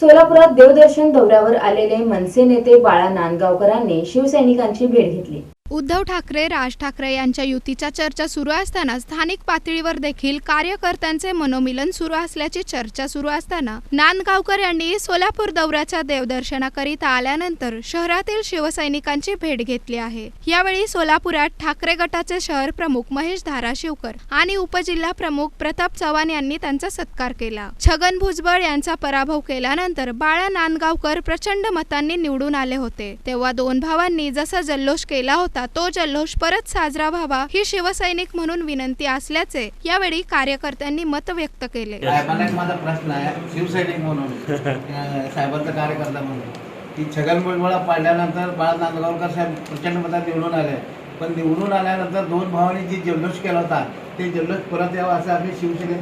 सोलापुरात देवदर्शन दौऱ्यावर आलेले मनसे नेते बाळा नांदगावकरांनी शिवसैनिकांची भेट घेतली। उद्धव ठाकरे, राज ठाकरे यांच्या युतीच्या चर्चा सुरू असताना स्थानिक पातळीवर देखील कार्यकर्त्यांचे मनोमिलन सुरू असल्याची चर्चा सुरू असताना नांदगावकर यांनी सोलापूर दौऱ्याच्या देवदर्शनाकरिता आल्यानंतर शहरातील शिवसैनिकांची भेट घेतली आहे। यावेळी सोलापुरात ठाकरे गटाचे शहर प्रमुख महेश धाराशिवकर आणि उपजिल्हा प्रमुख प्रताप चव्हाण यांनी त्यांचा सत्कार केला। छगन भुजबळ यांचा पराभव केल्यानंतर बाळा नांदगावकर प्रचंड मतांनी निवडून आले होते, तेव्हा दोन भावांनी जसा जल्लोष केला होता तो जल्लोष परत साजरा व्हावा ही शिवसैनिक म्हणून विनंती असल्याचे यावेळी कार्यकर्त्यांनी मत व्यक्त केले। माझा प्रश्न आहे शिवसैनिक म्हणून साहेबांचा कार्यकर्ता म्हणून की छगन भुजबळ पाडल्यानंतर बाळा नांदगावकर साहेब प्रचंड मतात निवडून आले, पण निवडून आल्यानंतर दोन भावांनी जी जल्लोष केला होता ते जल्लोष परत यावं असं आम्ही शिवसेनेत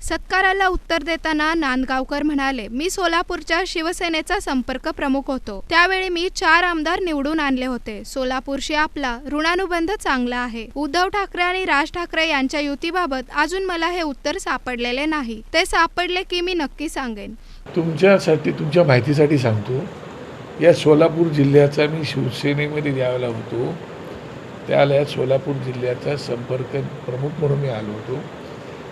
सत्काराला उत्तर देताना नांदगावकर म्हणाले, मी सोलापूरच्या शिवसेनेचा संपर्क प्रमुख होतो, त्यावेळी मी 4 आमदार निवडून आणले होते। सोलापूरशी आपला ऋणानुबंध चांगला आहे। उद्धव ठाकरे आणि राज ठाकरे यांच्या युतीबाबत अजून मला हे उत्तर सापडलेले नाही, ते सापडले की मी नक्की सांगेन। तुमच्यासाठी, तुमच्या माहितीसाठी सांगतो, या सोलापूर जिल्ह्याचा मी शिवसेनेमध्ये ज्यावेळेला होतो त्यावेळेला सोलापूर जिल्ह्याचा संपर्क प्रमुख म्हणून मी आलो होतो।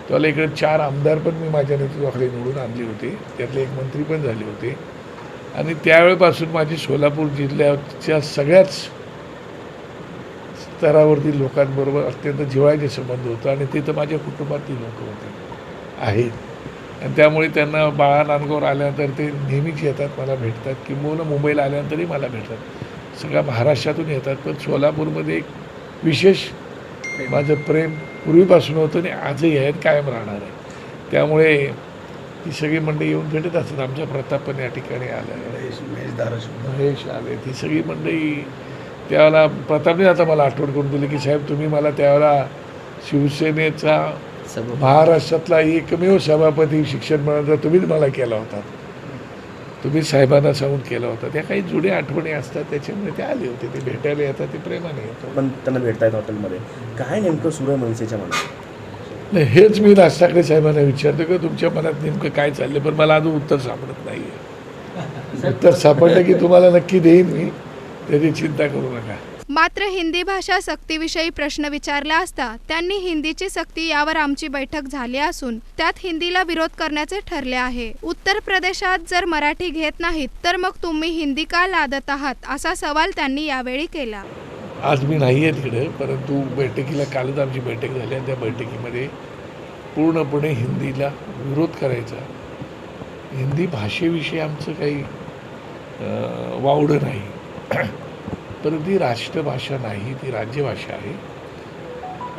त्यावेळेला इकडे 4 आमदार पण मी माझ्या नेतृत्वाखाली निवडून आणले होते, त्यातले एक मंत्री पण झाले होते आणि त्यावेळेपासून माझी सोलापूर जिल्ह्याच्या सगळ्याच स्तरावरती लोकांबरोबर अत्यंत जिव्हाळ्याचे संबंध होता आणि ते तर माझ्या कुटुंबातली लोक होते आहेत आणि त्यामुळे त्यांना बाळा नांदगावर आल्यानंतर ते नेहमीच येतात, मला भेटतात, किंबहुना मुंबईला आल्यानंतरही मला भेटतात। सगळ्या महाराष्ट्रातून येतात, पण सोलापूरमध्ये एक विशेष माझं प्रेम पूर्वीपासून होतं आणि आजही आहे, कायम राहणार आहे। त्यामुळे ती सगळी मंडळी येऊन भेटत असतात। आमच्या प्रताप पण या ठिकाणी आला, महेश आले, ती सगळी मंडळी त्यावेळेला प्रतापने आता मला आठवण करून दिली की साहेब तुम्ही मला त्यावेळेला शिवसेनेचा महाराष्ट्रातला एकमेव सभापती शिक्षण मंडळाचा तुम्हीच मला केला होता, तुम्ही साहेबांना सांगून केला होता। त्या काही जुन्या आठवणी असतात, त्याच्यामुळे ते आले होते, ते भेटायला येतात, ते प्रेमाने येतात। पण त्यांना भेटतायत हॉटेलमध्ये, काय नेमकं सुरू आहे मनसेच्या मनात? नाही, हेच मी राज ठाकरे साहेबांना विचारतो की तुमच्या मनात नेमकं काय चाललं, पण मला अजून उत्तर सापडत नाही आहे। उत्तर सापडलं की तुम्हाला नक्की देईन मी, त्याची चिंता करू नका। मात्र हिंदी भाषा सक्तीविषयी प्रश्न विचारला असता त्यांनी हिंदीची सक्ती यावर आमची बैठक झाली असून त्यात हिंदीला विरोध करण्याचे ठरले आहे। उत्तर प्रदेशात जर मराठी घेत नाहीत तर मग तुम्ही हिंदी का लादत आहात, असा सवाल त्यांनी यावेळी केला। आज मी नाही आहे तिकडे, परंतु बैठकीला कालच आमची बैठक झाली आणि त्या बैठकीमध्ये पूर्णपणे हिंदीला विरोध करायचा, हिंदी भाषेविषयी आमचं काही वावडं नाही, परंतु ती राष्ट्रभाषा नाही, ती राज्यभाषा आहे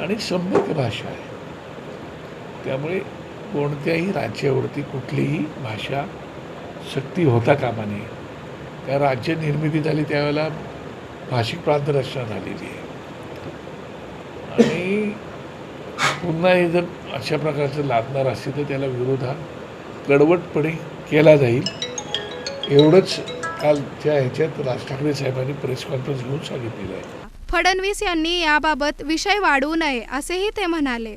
आणि संपर्क भाषा आहे। त्यामुळे कोणत्याही राज्यावरती कुठलीही भाषा सक्ती होता कामा नये। त्या राज्य निर्मिती झाली त्यावेळेला भाषिक प्रांतरचना झालेली आहे आणि पुन्हा हे जर अशा प्रकारचं लादणार असेल तर त्याला विरोध हा कडवटपणे केला जाईल, एवढंच कालच्या ह्याच्यात राज ठाकरे साहेबांनी प्रेस कॉन्फरन्स घेऊन सांगितलेलं आहे। फडणवीस यांनी याबाबत विषय वाढवू नये असेही ते म्हणाले।